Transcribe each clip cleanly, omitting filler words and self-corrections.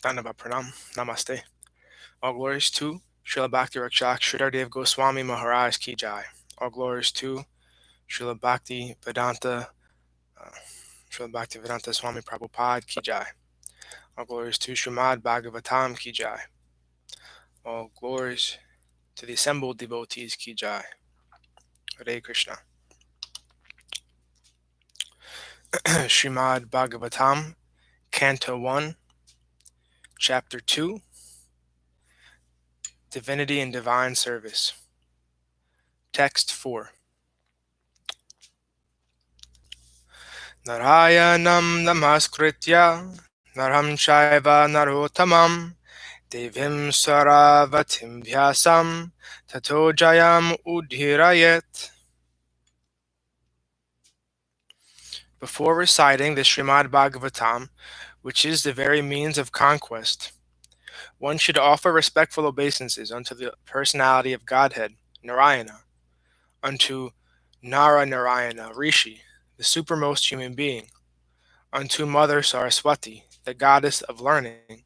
Dhanava Pranam. Namaste. All glories to Srila Bhakti Rakshak Sridhar Goswami Maharaj Ki Jai. All glories to Srila Bhakti Vedanta Srila Bhakti Vedanta Swami Prabhupada Ki Jai. All glories to Śrīmad-Bhāgavatam Ki Jai. All glories to the assembled devotees Ki Jai. Hare Krishna. Śrīmad-Bhāgavatam, Canto 1, Chapter 2, Divinity and Divine Service. Text 4. Narayanam namaskritya naram chaiva narottamam devim saravatim vyasam tato jayam udhirayet. Before reciting the Śrīmad-Bhāgavatam, which is the very means of conquest, one should offer respectful obeisances unto the personality of Godhead, Narayana, unto Nara-Narayana, Rishi, the supermost human being, unto Mother Saraswati, the goddess of learning,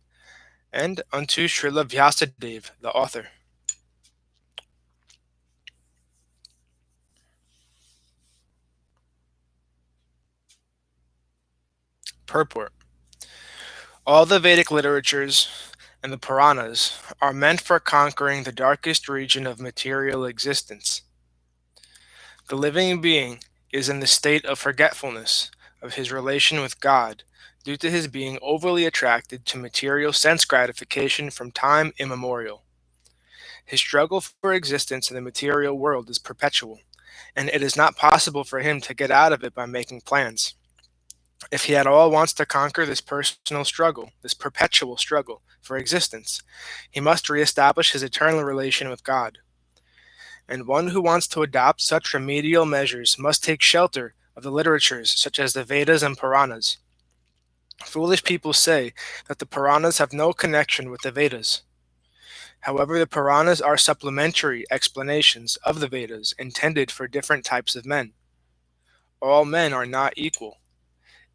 and unto Srila Vyasadeva, the author. Purport. All the Vedic literatures and the Puranas are meant for conquering the darkest region of material existence. The living being is in the state of forgetfulness of his relation with God due to his being overly attracted to material sense gratification from time immemorial. His struggle for existence in the material world is perpetual, and it is not possible for him to get out of it by making plans. If he at all wants to conquer this personal struggle, this perpetual struggle for existence, he must reestablish his eternal relation with God. And one who wants to adopt such remedial measures must take shelter of the literatures such as the Vedas and Puranas. Foolish people say that the Puranas have no connection with the Vedas. However, the Puranas are supplementary explanations of the Vedas intended for different types of men. All men are not equal.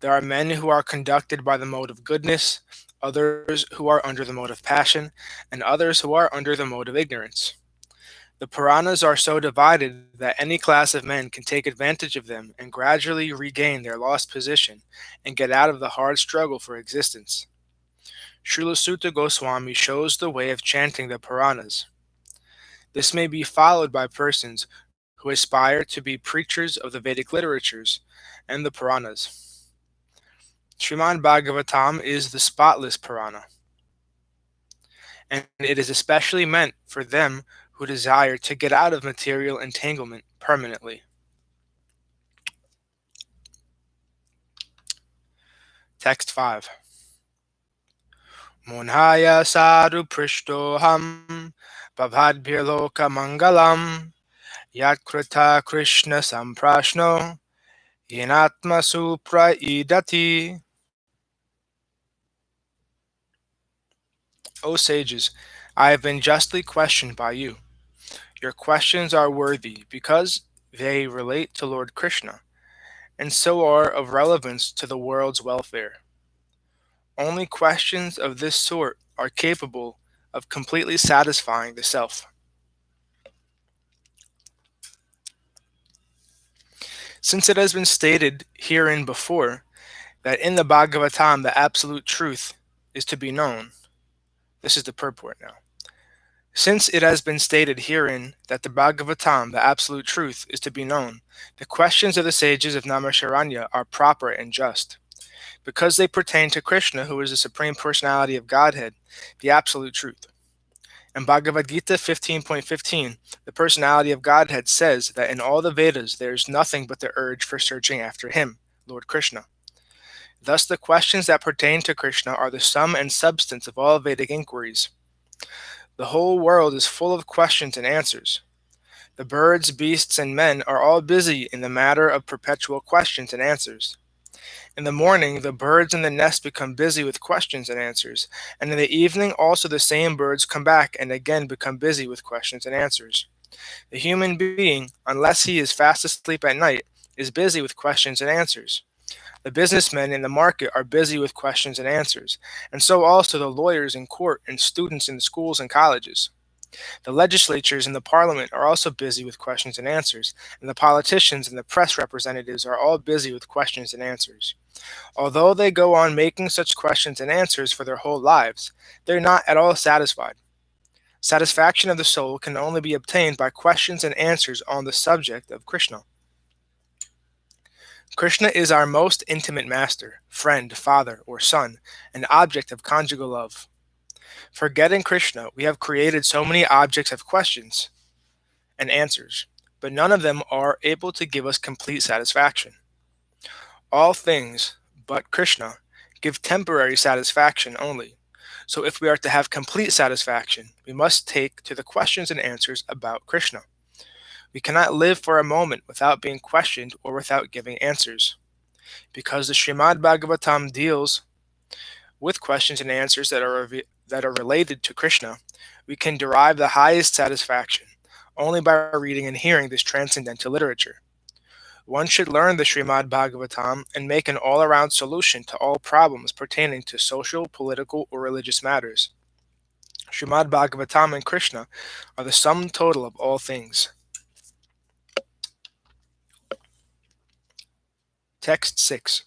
There are men who are conducted by the mode of goodness, others who are under the mode of passion, and others who are under the mode of ignorance. The Puranas are so divided that any class of men can take advantage of them and gradually regain their lost position and get out of the hard struggle for existence. Srila Sutta Goswami shows the way of chanting the Puranas. This may be followed by persons who aspire to be preachers of the Vedic literatures and the Puranas. Śrīmad-Bhāgavatam is the spotless Purana, and it is especially meant for them who desire to get out of material entanglement permanently. Text 5. Monhaya sadhu prishtoham bhavadbhirloka mangalam yatkrita krishna samprashno yenatma supraidati. O sages, I have been justly questioned by you. Your questions are worthy because they relate to Lord Krishna, and so are of relevance to the world's welfare. Only questions of this sort are capable of completely satisfying the self. Since it has been stated herein before that in the Bhagavatam the absolute truth is to be known, this is the purport now. Since it has been stated herein that the Bhagavatam, the absolute truth, is to be known, the questions of the sages of Naimisharanya are proper and just, because they pertain to Krishna, who is the Supreme Personality of Godhead, the absolute truth. In Bhagavad Gita 15.15, the Personality of Godhead says that in all the Vedas there is nothing but the urge for searching after Him, Lord Krishna. Thus the questions that pertain to Krishna are the sum and substance of all Vedic inquiries. The whole world is full of questions and answers. The birds, beasts, and men are all busy in the matter of perpetual questions and answers. In the morning, the birds in the nest become busy with questions and answers, and in the evening also the same birds come back and again become busy with questions and answers. The human being, unless he is fast asleep at night, is busy with questions and answers. The businessmen in the market are busy with questions and answers, and so also the lawyers in court and students in the schools and colleges. The legislatures and the parliament are also busy with questions and answers, and the politicians and the press representatives are all busy with questions and answers. Although they go on making such questions and answers for their whole lives, they're not at all satisfied. Satisfaction of the soul can only be obtained by questions and answers on the subject of Krishna. Krishna is our most intimate master, friend, father, or son, an object of conjugal love. Forgetting Krishna, we have created so many objects of questions and answers, but none of them are able to give us complete satisfaction. All things but Krishna give temporary satisfaction only. So if we are to have complete satisfaction, we must take to the questions and answers about Krishna. We cannot live for a moment without being questioned or without giving answers. Because the Śrīmad-Bhāgavatam deals with questions and answers that are related to Krishna, we can derive the highest satisfaction only by reading and hearing this transcendental literature. One should learn the Śrīmad-Bhāgavatam and make an all-around solution to all problems pertaining to social, political, or religious matters. Śrīmad-Bhāgavatam and Krishna are the sum total of all things. Text 6.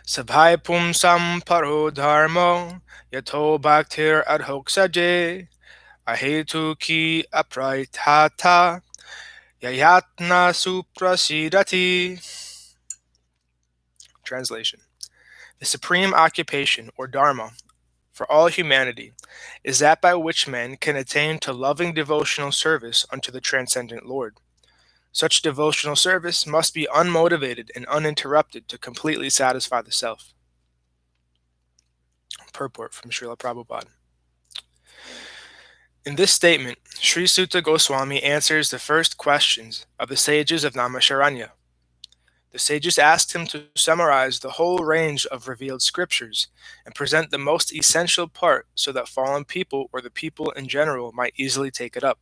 Sabhai pumsam paro dharmo yato bhaktir adhoksaje ahetu ki apraitata yayatna suprasidati. Translation. The supreme occupation, or dharma, for all humanity is that by which men can attain to loving devotional service unto the transcendent Lord. Such devotional service must be unmotivated and uninterrupted to completely satisfy the self. Purport from Srila Prabhupada. In this statement, Sri Sutta Goswami answers the first questions of the sages of Naimisharanya. The sages asked him to summarize the whole range of revealed scriptures and present the most essential part so that fallen people or the people in general might easily take it up.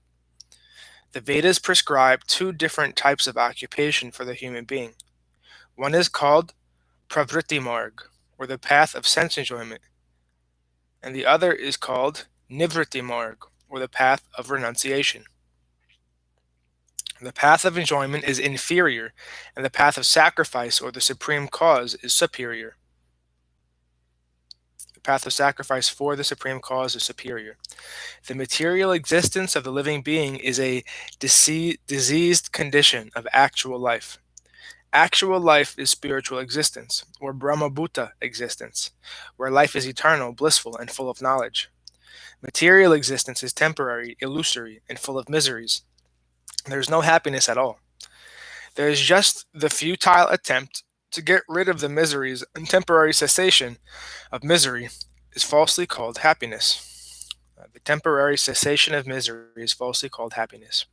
The Vedas prescribe two different types of occupation for the human being. One is called pravritti marg, or the path of sense enjoyment, and the other is called nivritti marg, or the path of renunciation. The path of enjoyment is inferior, and the path of sacrifice, or the supreme cause, is superior. The path of sacrifice for the supreme cause is superior. The material existence of the living being is a diseased condition of actual life. Actual life is spiritual existence, or Brahmabhuta existence, where life is eternal, blissful, and full of knowledge. Material existence is temporary, illusory, and full of miseries. There is no happiness at all. There is just the futile attempt to get rid of the miseries, and temporary cessation of misery is falsely called happiness. The temporary cessation of misery is falsely called happiness.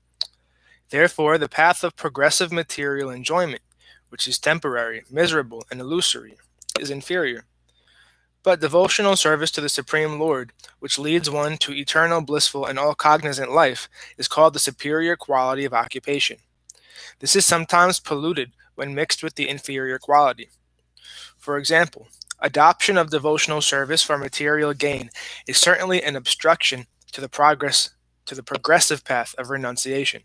Therefore, the path of progressive material enjoyment, which is temporary, miserable, and illusory, is inferior. But devotional service to the Supreme Lord, which leads one to eternal, blissful, and all-cognizant life, is called the superior quality of occupation. This is sometimes polluted when mixed with the inferior quality. For example, adoption of devotional service for material gain is certainly an obstruction to the progressive path of renunciation.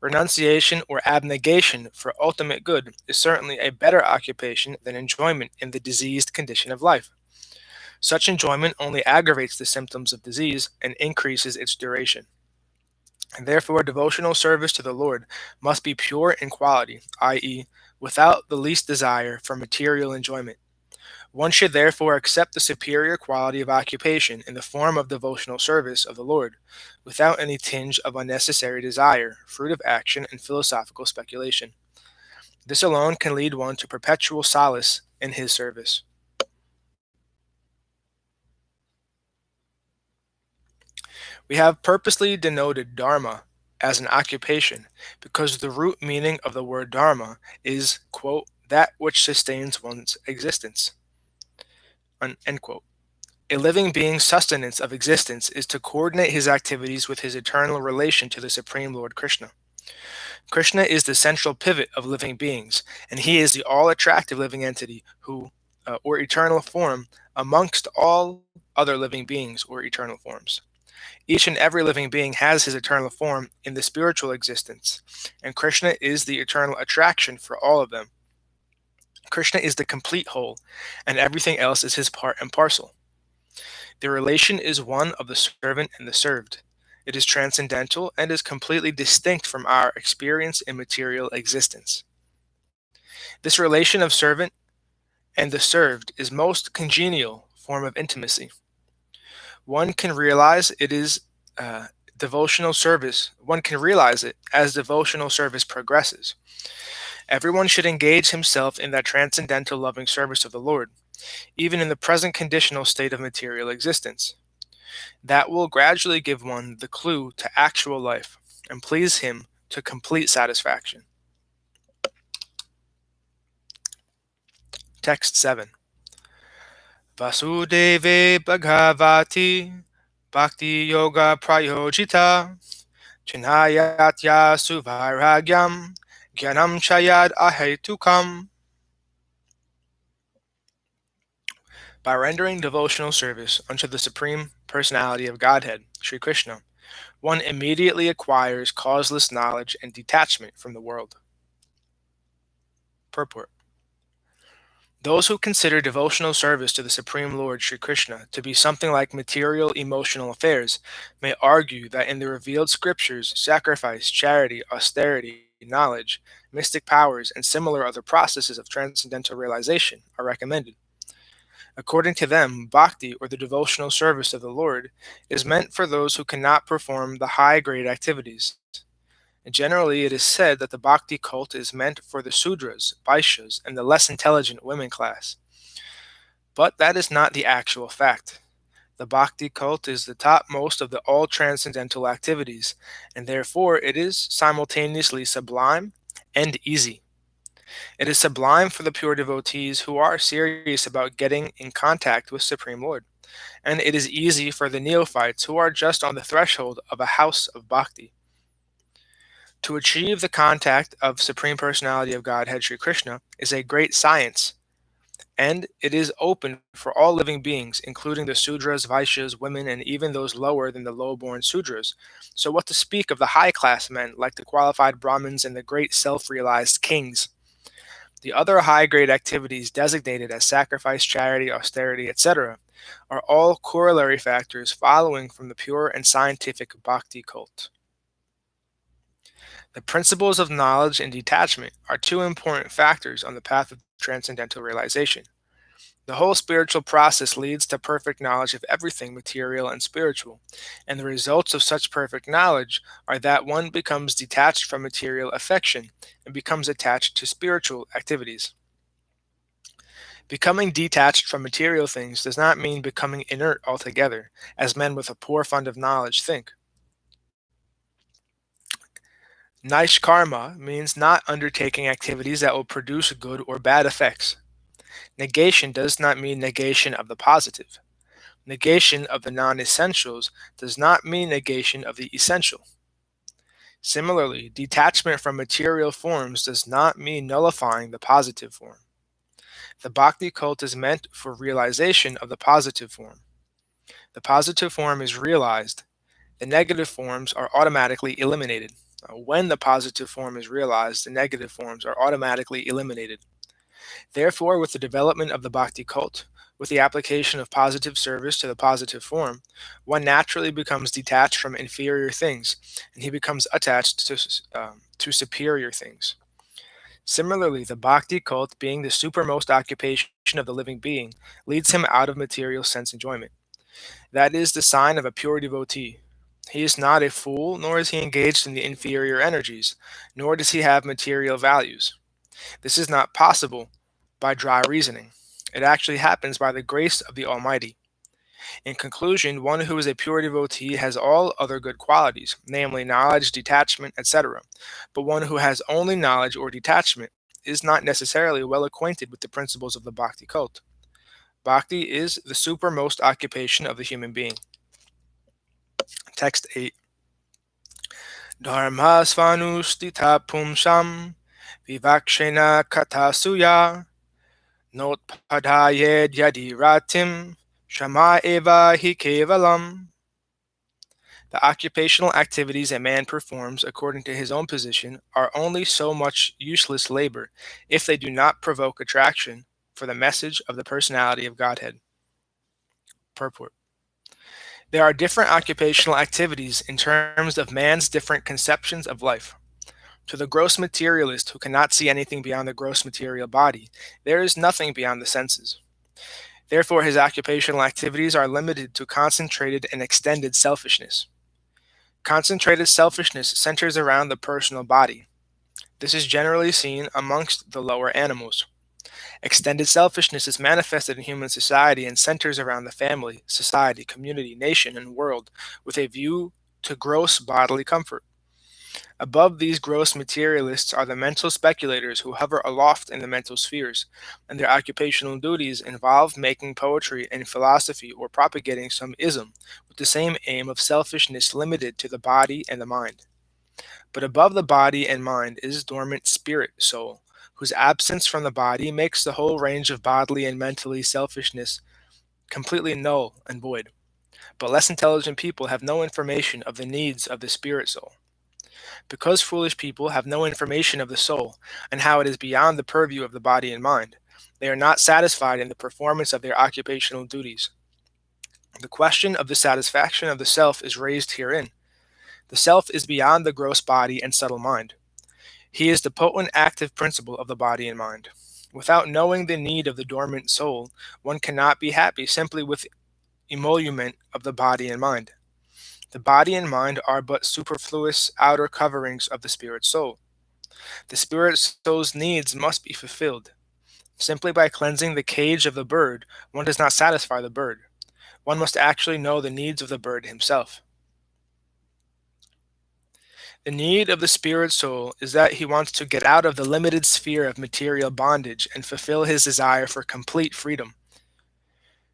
Renunciation or abnegation for ultimate good is certainly a better occupation than enjoyment in the diseased condition of life. Such enjoyment only aggravates the symptoms of disease and increases its duration. And therefore, devotional service to the Lord must be pure in quality, i.e., without the least desire for material enjoyment. One should therefore accept the superior quality of occupation in the form of devotional service of the Lord, without any tinge of unnecessary desire, fruit of action, and philosophical speculation. This alone can lead one to perpetual solace in his service. We have purposely denoted dharma as an occupation because the root meaning of the word dharma is, quote, that which sustains one's existence, end quote. A living being's sustenance of existence is to coordinate his activities with his eternal relation to the Supreme Lord Krishna. Krishna is the central pivot of living beings, and he is the all-attractive living entity or eternal form amongst all other living beings or eternal forms. Each and every living being has his eternal form in the spiritual existence, and Krishna is the eternal attraction for all of them. Krishna is the complete whole, and everything else is his part and parcel. The relation is one of the servant and the served. It is transcendental and is completely distinct from our experience in material existence. This relation of servant and the served is most congenial form of intimacy. One can realize it is devotional service. One can realize it as devotional service progresses. Everyone should engage himself in that transcendental loving service of the Lord, even in the present conditional state of material existence. That will gradually give one the clue to actual life and please him to complete satisfaction. Text 7. Vasudeve Bhagavati Bhakti Yoga Prayojita Chinayatya Suvairagyam Gyanam Chayad Ahetukam. By rendering devotional service unto the Supreme Personality of Godhead, Sri Krishna, one immediately acquires causeless knowledge and detachment from the world. Purport. Those who consider devotional service to the Supreme Lord Sri Krishna to be something like material emotional affairs may argue that in the revealed scriptures, sacrifice, charity, austerity, knowledge, mystic powers, and similar other processes of transcendental realization are recommended. According to them, bhakti, or the devotional service of the Lord, is meant for those who cannot perform the high-grade activities. Generally, it is said that the bhakti cult is meant for the Sudras, Vaishyas, and the less intelligent women class. But that is not the actual fact. The bhakti cult is the topmost of the all transcendental activities, and therefore it is simultaneously sublime and easy. It is sublime for the pure devotees who are serious about getting in contact with Supreme Lord, and it is easy for the neophytes who are just on the threshold of a house of bhakti. To achieve the contact of Supreme Personality of Godhead Sri Krishna is a great science, and it is open for all living beings, including the Sudras, Vaishyas, women, and even those lower than the low-born Sudras. So what to speak of the high-class men, like the qualified Brahmins and the great self-realized kings? The other high-grade activities designated as sacrifice, charity, austerity, etc., are all corollary factors following from the pure and scientific bhakti cult. The principles of knowledge and detachment are two important factors on the path of transcendental realization. The whole spiritual process leads to perfect knowledge of everything material and spiritual, and the results of such perfect knowledge are that one becomes detached from material affection and becomes attached to spiritual activities. Becoming detached from material things does not mean becoming inert altogether, as men with a poor fund of knowledge think. Naishkarma means not undertaking activities that will produce good or bad effects. Negation does not mean negation of the positive. Negation of the non-essentials does not mean negation of the essential. Similarly, detachment from material forms does not mean nullifying the positive form. The bhakti cult is meant for realization of the positive form. The positive form is realized. The negative forms are automatically eliminated. When the positive form is realized, the negative forms are automatically eliminated. Therefore, with the development of the bhakti cult, with the application of positive service to the positive form, one naturally becomes detached from inferior things, and he becomes attached to superior things. Similarly, the bhakti cult, being the supermost occupation of the living being, leads him out of material sense enjoyment. That is the sign of a pure devotee. He is not a fool, nor is he engaged in the inferior energies, nor does he have material values. This is not possible by dry reasoning. It actually happens by the grace of the Almighty. In conclusion, one who is a pure devotee has all other good qualities, namely knowledge, detachment, etc. But one who has only knowledge or detachment is not necessarily well acquainted with the principles of the bhakti cult. Bhakti is the supermost occupation of the human being. Text 8. Dharma svanustita pumsam vivakshena katasuya notpadayed yadi ratim shama eva hi kevalam. The occupational activities a man performs according to his own position are only so much useless labor if they do not provoke attraction for the message of the personality of Godhead. Purport. There are different occupational activities in terms of man's different conceptions of life. To the gross materialist who cannot see anything beyond the gross material body, there is nothing beyond the senses. Therefore, his occupational activities are limited to concentrated and extended selfishness. Concentrated selfishness centers around the personal body. This is generally seen amongst the lower animals. Extended selfishness is manifested in human society and centers around the family, society, community, nation, and world with a view to gross bodily comfort. Above these gross materialists are the mental speculators who hover aloft in the mental spheres, and their occupational duties involve making poetry and philosophy or propagating some ism with the same aim of selfishness limited to the body and the mind. But above the body and mind is dormant spirit soul, whose absence from the body makes the whole range of bodily and mentally selfishness completely null and void. But less intelligent people have no information of the needs of the spirit soul. Because foolish people have no information of the soul and how it is beyond the purview of the body and mind, they are not satisfied in the performance of their occupational duties. The question of the satisfaction of the self is raised herein. The self is beyond the gross body and subtle mind. He is the potent active principle of the body and mind. Without knowing the need of the dormant soul, one cannot be happy simply with emolument of the body and mind. The body and mind are but superfluous outer coverings of the spirit soul. The spirit soul's needs must be fulfilled. Simply by cleansing the cage of the bird, one does not satisfy the bird. One must actually know the needs of the bird himself. The need of the spirit soul is that he wants to get out of the limited sphere of material bondage and fulfill his desire for complete freedom.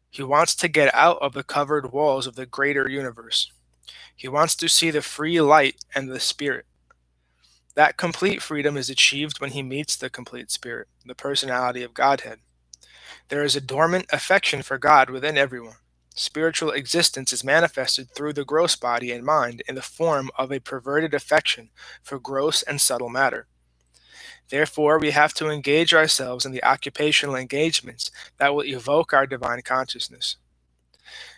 He wants to get out of the covered walls of the greater universe. He wants to see the free light and the spirit. That complete freedom is achieved when he meets the complete spirit, the personality of Godhead. There is a dormant affection for God within everyone. Spiritual existence is manifested through the gross body and mind in the form of a perverted affection for gross and subtle matter. Therefore, we have to engage ourselves in the occupational engagements that will evoke our divine consciousness.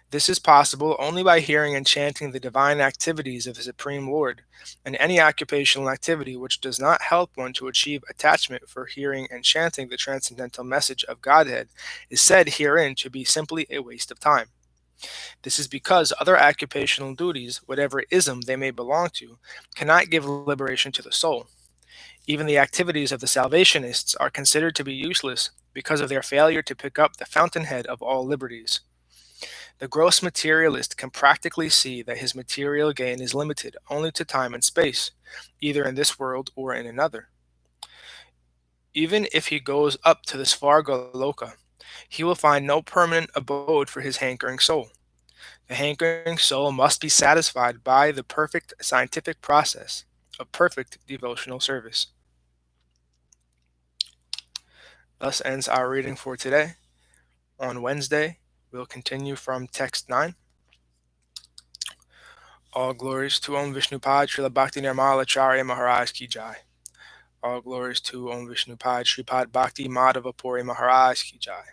This is possible only by hearing and chanting the divine activities of the Supreme Lord, and any occupational activity which does not help one to achieve attachment for hearing and chanting the transcendental message of Godhead is said herein to be simply a waste of time. This is because other occupational duties, whatever ism they may belong to, cannot give liberation to the soul. Even the activities of the Salvationists are considered to be useless because of their failure to pick up the fountainhead of all liberties. The gross materialist can practically see that his material gain is limited only to time and space, either in this world or in another. Even if he goes up to the Svargaloka, he will find no permanent abode for his hankering soul. The hankering soul must be satisfied by the perfect scientific process of perfect devotional service. Thus ends our reading for today. On Wednesday, we'll continue from text 9. All glories to Om Vishnupad Srila Bhakti Nirmala Acharya Maharaj Ki Jai. All glories to Om Vishnupad Shripad Bhakti Madhava Puri Maharaj Ki Jai.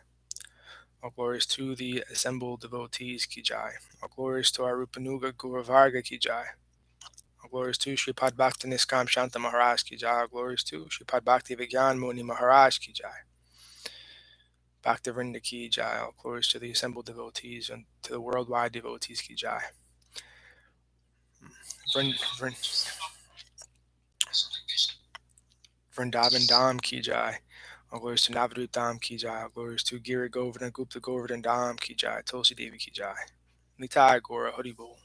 All glories to the assembled devotees Ki Jai. All glories to our Rupanuga Guru Varga Ki Jai. All glories to Shripad Bhakti Niskam Shanta Maharaj Ki Jai. All glories to Shripad Bhakti Vigyan Muni Maharaj Ki Jai. Bhakti Vrinda Ki Jai. All glories to the assembled devotees and to the worldwide devotees Ki Jai. Vrindavan Dham Ki Jai. All glories to Navadvip Dham Ki Jai. All glories to Giri Govardhan Gupta Govardhan Dham Ki Jai. Tulsi Devi Ki Jai. Nitai Gora Haribol.